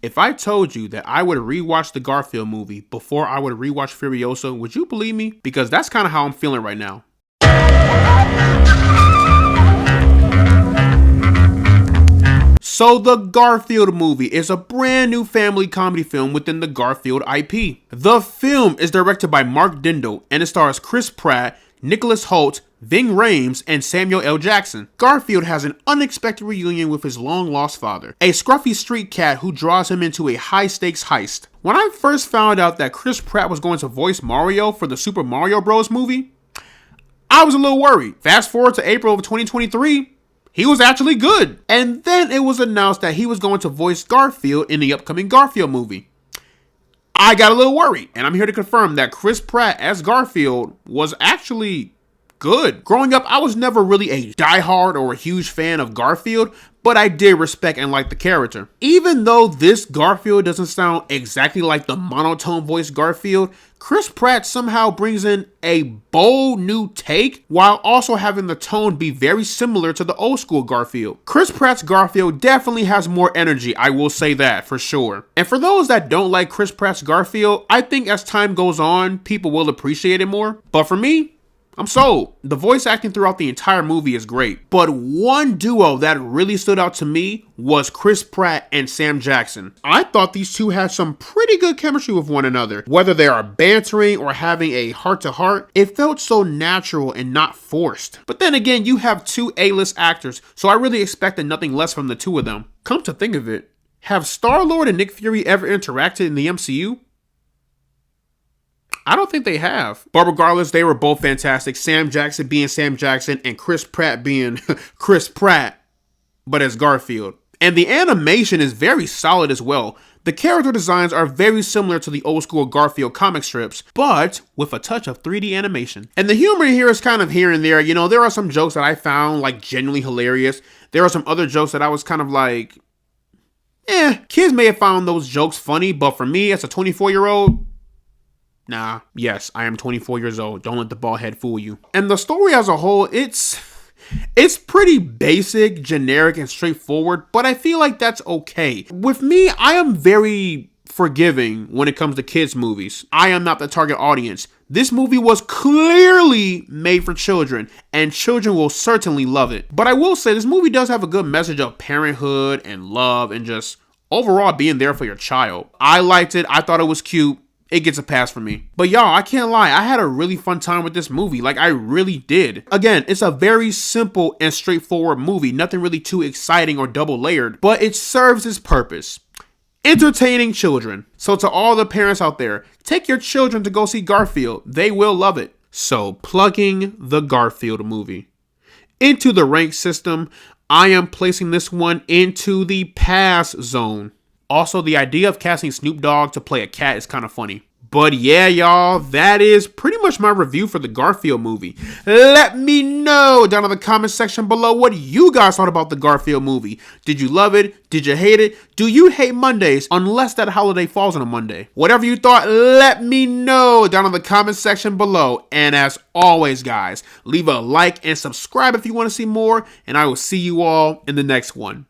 If I told you that I would rewatch the Garfield movie before I would rewatch Furiosa, would you believe me? Because that's kind of how I'm feeling right now. So the Garfield Movie is a brand new family comedy film within the Garfield IP. The film is directed by Mark Dindal and it stars Chris Pratt, Nicholas Hoult, Ving Rhames, and Samuel L. Jackson. Garfield has an unexpected reunion with his long-lost father, a scruffy street cat who draws him into a high-stakes heist. When I first found out that Chris Pratt was going to voice Mario for the Super Mario Bros. Movie, I was a little worried. Fast forward to April of 2023, he was actually good. And then it was announced that he was going to voice Garfield in the upcoming Garfield movie. I got a little worried, and I'm here to confirm that Chris Pratt as Garfield was actually good. Growing up, I was never really a diehard or a huge fan of Garfield, but I did respect and like the character. Even though this Garfield doesn't sound exactly like the monotone voice Garfield, Chris Pratt somehow brings in a bold new take while also having the tone be very similar to the old school Garfield. Chris Pratt's Garfield definitely has more energy, I will say that for sure. And for those that don't like Chris Pratt's Garfield, I think as time goes on, people will appreciate it more. But for me, I'm sold. The voice acting throughout the entire movie is great. But one duo that really stood out to me was Chris Pratt and Sam Jackson. I thought these two had some pretty good chemistry with one another. Whether they are bantering or having a heart-to-heart, it felt so natural and not forced. But then again, you have two A-list actors, so I really expected nothing less from the two of them. Come to think of it, have Star-Lord and Nick Fury ever interacted in the MCU? I don't think they have. But regardless, they were both fantastic. Sam Jackson being Sam Jackson and Chris Pratt being Chris Pratt, but as Garfield. And the animation is very solid as well. The character designs are very similar to the old school Garfield comic strips, but with a touch of 3D animation. And the humor here is kind of here and there. You know, there are some jokes that I found like genuinely hilarious. There are some other jokes that I was kind of like, kids may have found those jokes funny, but for me as a 24-year-old, nah, yes, I am 24 years old. Don't let the bald head fool you. And the story as a whole, it's pretty basic, generic, and straightforward, but I feel like that's okay. With me, I am very forgiving when it comes to kids' movies. I am not the target audience. This movie was clearly made for children, and children will certainly love it. But I will say, this movie does have a good message of parenthood and love and just overall being there for your child. I liked it. I thought it was cute. It gets a pass for me. But y'all, I can't lie, I had a really fun time with this movie. Like, I really did. Again, it's a very simple and straightforward movie. Nothing really too exciting or double layered, but it serves its purpose. Entertaining children. So to all the parents out there, take your children to go see Garfield. They will love it. So, plugging the Garfield movie. Into the rank system, I am placing this one into the pass zone. Also, the idea of casting Snoop Dogg to play a cat is kind of funny. But yeah, y'all, that is pretty much my review for the Garfield movie. Let me know down in the comment section below what you guys thought about the Garfield movie. Did you love it? Did you hate it? Do you hate Mondays unless that holiday falls on a Monday? Whatever you thought, let me know down in the comment section below. And as always, guys, leave a like and subscribe if you want to see more. And I will see you all in the next one.